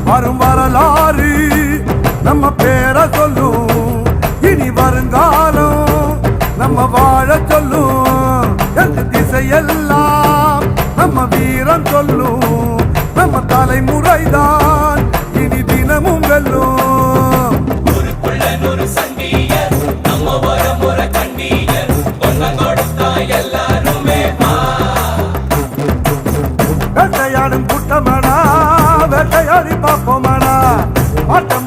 வரும் வரலாறு நம்ம பேரை சொல்லும், இனி வருங்காலம் நம்ம வாழ சொல்லும். எந்த திசையெல்லாம் நம்ம வீரம் சொல்லும், நம்ம தலைமுறைதான் இனி தினமும் வெல்லும். வேட்டையாடும் கூட்டமாடா, வேட்டையாடி பார்ப்போமாடா, ஆட்டம்